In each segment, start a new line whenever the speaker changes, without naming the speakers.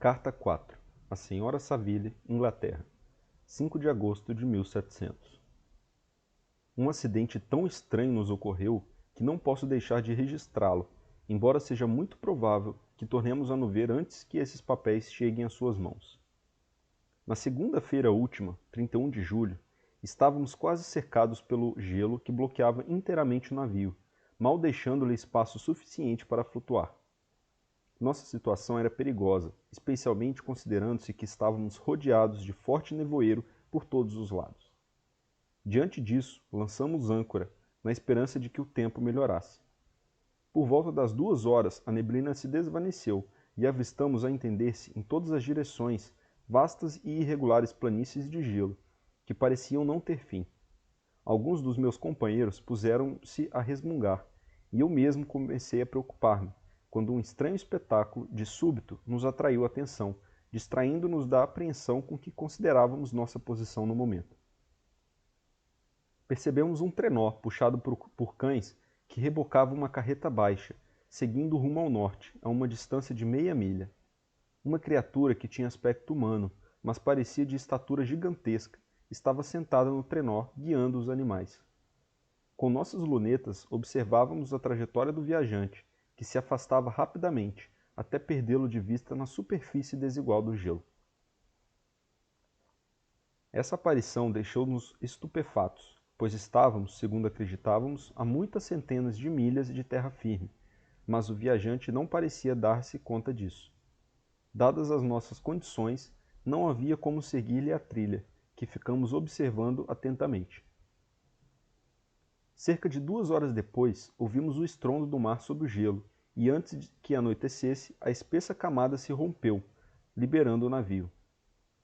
Carta 4. A Senhora Saville, Inglaterra. 5 de agosto de 1700. Um acidente tão estranho nos ocorreu que não posso deixar de registrá-lo, embora seja muito provável que tornemos a nos ver antes que esses papéis cheguem às suas mãos. Na segunda-feira última, 31 de julho, estávamos quase cercados pelo gelo que bloqueava inteiramente o navio, mal deixando-lhe espaço suficiente para flutuar. Nossa situação era perigosa, especialmente considerando-se que estávamos rodeados de forte nevoeiro por todos os lados. Diante disso, lançamos âncora, na esperança de que o tempo melhorasse. Por volta das 2 horas, a neblina se desvaneceu e avistamos a entender-se em todas as direções vastas e irregulares planícies de gelo, que pareciam não ter fim. Alguns dos meus companheiros puseram-se a resmungar, e eu mesmo comecei a preocupar-me, quando um estranho espetáculo, de súbito, nos atraiu a atenção, distraindo-nos da apreensão com que considerávamos nossa posição no momento. Percebemos um trenó puxado por cães que rebocava uma carreta baixa, seguindo rumo ao norte, a uma distância de meia milha. Uma criatura que tinha aspecto humano, mas parecia de estatura gigantesca, estava sentada no trenó, guiando os animais. Com nossas lunetas, observávamos a trajetória do viajante, que se afastava rapidamente, até perdê-lo de vista na superfície desigual do gelo. Essa aparição deixou-nos estupefatos, pois estávamos, segundo acreditávamos, a muitas centenas de milhas de terra firme, mas o viajante não parecia dar-se conta disso. Dadas as nossas condições, não havia como seguir-lhe a trilha, que ficamos observando atentamente. Cerca de 2 horas depois, ouvimos o estrondo do mar sob o gelo, e antes de que anoitecesse, a espessa camada se rompeu, liberando o navio.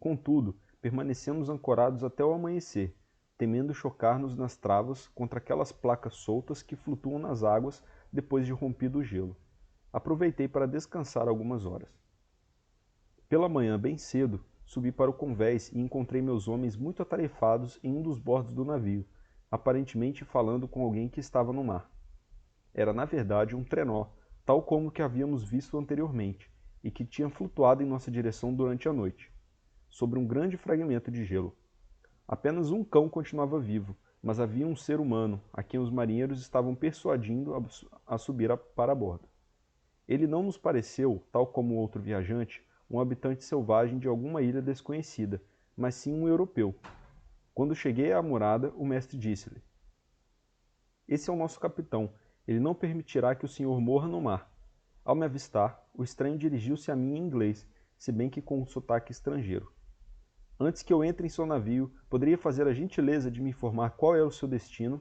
Contudo, permanecemos ancorados até o amanhecer, temendo chocar-nos nas travas contra aquelas placas soltas que flutuam nas águas depois de rompido o gelo. Aproveitei para descansar algumas horas. Pela manhã, bem cedo, subi para o convés e encontrei meus homens muito atarefados em um dos bordos do navio, aparentemente falando com alguém que estava no mar. Era, na verdade, um trenó, tal como o que havíamos visto anteriormente, e que tinha flutuado em nossa direção durante a noite, sobre um grande fragmento de gelo. Apenas um cão continuava vivo, mas havia um ser humano, a quem os marinheiros estavam persuadindo a subir para a bordo. Ele não nos pareceu, tal como o outro viajante, um habitante selvagem de alguma ilha desconhecida, mas sim um europeu. Quando cheguei à morada, o mestre disse-lhe: "Esse é o nosso capitão. Ele não permitirá que o senhor morra no mar." Ao me avistar, o estranho dirigiu-se a mim em inglês, se bem que com um sotaque estrangeiro. "Antes que eu entre em seu navio, poderia fazer a gentileza de me informar qual era o seu destino?"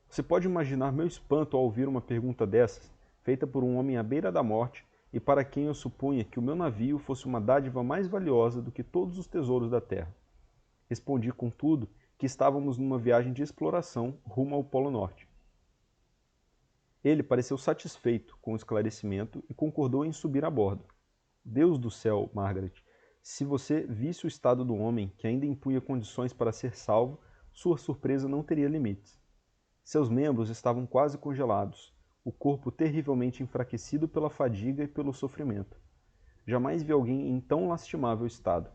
Você pode imaginar meu espanto ao ouvir uma pergunta dessas, feita por um homem à beira da morte e para quem eu supunha que o meu navio fosse uma dádiva mais valiosa do que todos os tesouros da terra. Respondi, contudo, que estávamos numa viagem de exploração rumo ao Polo Norte. Ele pareceu satisfeito com o esclarecimento e concordou em subir a bordo. Deus do céu, Margaret, se você visse o estado do homem, que ainda impunha condições para ser salvo, sua surpresa não teria limites. Seus membros estavam quase congelados, o corpo terrivelmente enfraquecido pela fadiga e pelo sofrimento. Jamais vi alguém em tão lastimável estado.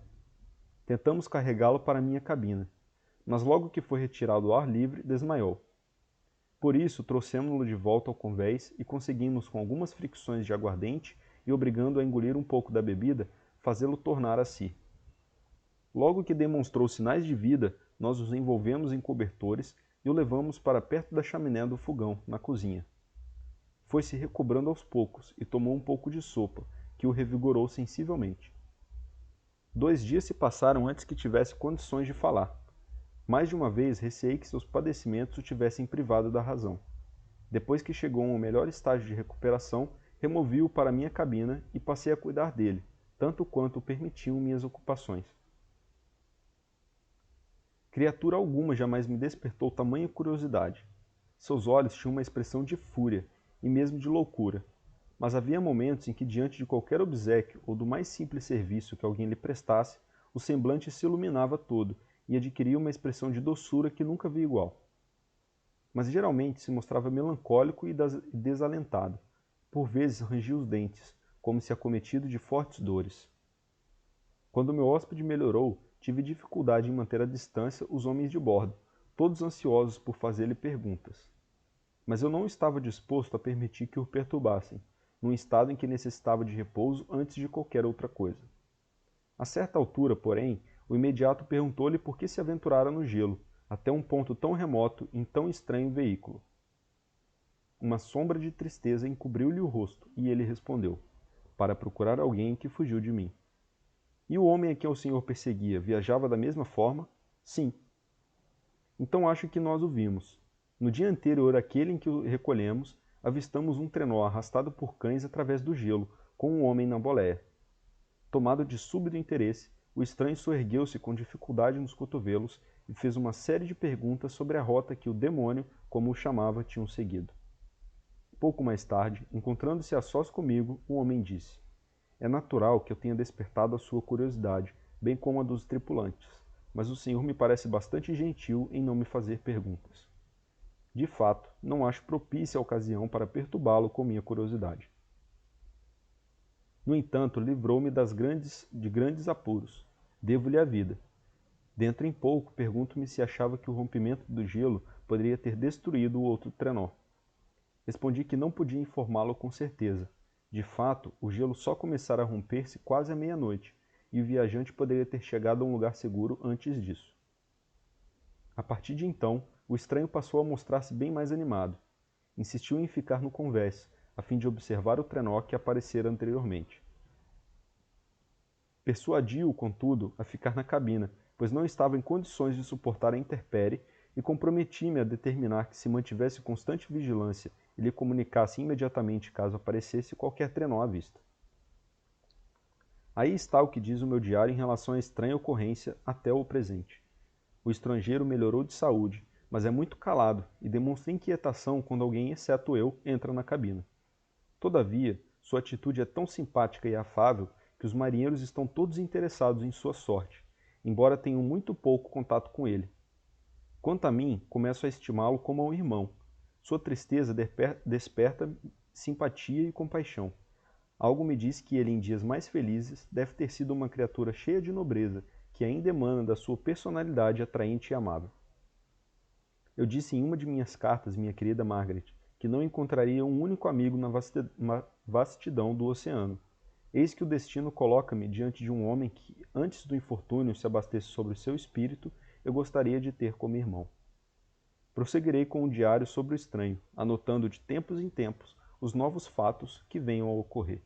Tentamos carregá-lo para minha cabina, mas logo que foi retirado ao ar livre, desmaiou. Por isso, trouxemo-lo de volta ao convés e conseguimos, com algumas fricções de aguardente e obrigando-o a engolir um pouco da bebida, fazê-lo tornar a si. Logo que demonstrou sinais de vida, nós os envolvemos em cobertores e o levamos para perto da chaminé do fogão, na cozinha. Foi se recobrando aos poucos e tomou um pouco de sopa, que o revigorou sensivelmente. 2 dias se passaram antes que tivesse condições de falar. Mais de uma vez receei que seus padecimentos o tivessem privado da razão. Depois que chegou a um melhor estágio de recuperação, removi-o para minha cabina e passei a cuidar dele, tanto quanto o permitiam minhas ocupações. Criatura alguma jamais me despertou tamanha curiosidade. Seus olhos tinham uma expressão de fúria e mesmo de loucura, mas havia momentos em que, diante de qualquer obséquio ou do mais simples serviço que alguém lhe prestasse, o semblante se iluminava todo e adquiria uma expressão de doçura que nunca vi igual. Mas geralmente se mostrava melancólico e desalentado. Por vezes rangia os dentes, como se acometido de fortes dores. Quando meu hóspede melhorou, tive dificuldade em manter à distância os homens de bordo, todos ansiosos por fazer-lhe perguntas. Mas eu não estava disposto a permitir que o perturbassem, num estado em que necessitava de repouso antes de qualquer outra coisa. A certa altura, porém, o imediato perguntou-lhe por que se aventurara no gelo, até um ponto tão remoto em tão estranho veículo. Uma sombra de tristeza encobriu-lhe o rosto, e ele respondeu: para procurar alguém que fugiu de mim. E o homem a quem o senhor perseguia viajava da mesma forma? Sim. Então acho que nós o vimos. No dia anterior àquele em que o recolhemos, avistamos um trenó arrastado por cães através do gelo, com um homem na boleia. Tomado de súbito interesse, o estranho soergueu-se com dificuldade nos cotovelos e fez uma série de perguntas sobre a rota que o demônio, como o chamava, tinham seguido. Pouco mais tarde, encontrando-se a sós comigo, o homem disse: é natural que eu tenha despertado a sua curiosidade, bem como a dos tripulantes, mas o senhor me parece bastante gentil em não me fazer perguntas. De fato, não acho propícia a ocasião para perturbá-lo com minha curiosidade. No entanto, livrou-me de grandes apuros. Devo-lhe a vida. Dentro em pouco, pergunto-me se achava que o rompimento do gelo poderia ter destruído o outro trenó. Respondi que não podia informá-lo com certeza. De fato, o gelo só começara a romper-se quase à meia-noite, e o viajante poderia ter chegado a um lugar seguro antes disso. A partir de então, o estranho passou a mostrar-se bem mais animado. Insistiu em ficar no convés, a fim de observar o trenó que aparecera anteriormente. Persuadi-o, contudo, a ficar na cabina, pois não estava em condições de suportar a intempérie, e comprometi-me a determinar que se mantivesse constante vigilância e lhe comunicasse imediatamente caso aparecesse qualquer trenó à vista. Aí está o que diz o meu diário em relação à estranha ocorrência até o presente. O estrangeiro melhorou de saúde, mas é muito calado e demonstra inquietação quando alguém, exceto eu, entra na cabina. Todavia, sua atitude é tão simpática e afável que os marinheiros estão todos interessados em sua sorte, embora tenham muito pouco contato com ele. Quanto a mim, começo a estimá-lo como a um irmão. Sua tristeza desperta simpatia e compaixão. Algo me diz que ele, em dias mais felizes, deve ter sido uma criatura cheia de nobreza, que ainda emana da sua personalidade atraente e amável. Eu disse em uma de minhas cartas, minha querida Margaret, que não encontraria um único amigo na vastidão do oceano. Eis que o destino coloca-me diante de um homem que, antes do infortúnio se abastecer sobre o seu espírito, eu gostaria de ter como irmão. Prosseguirei com o diário sobre o estranho, anotando de tempos em tempos os novos fatos que venham a ocorrer.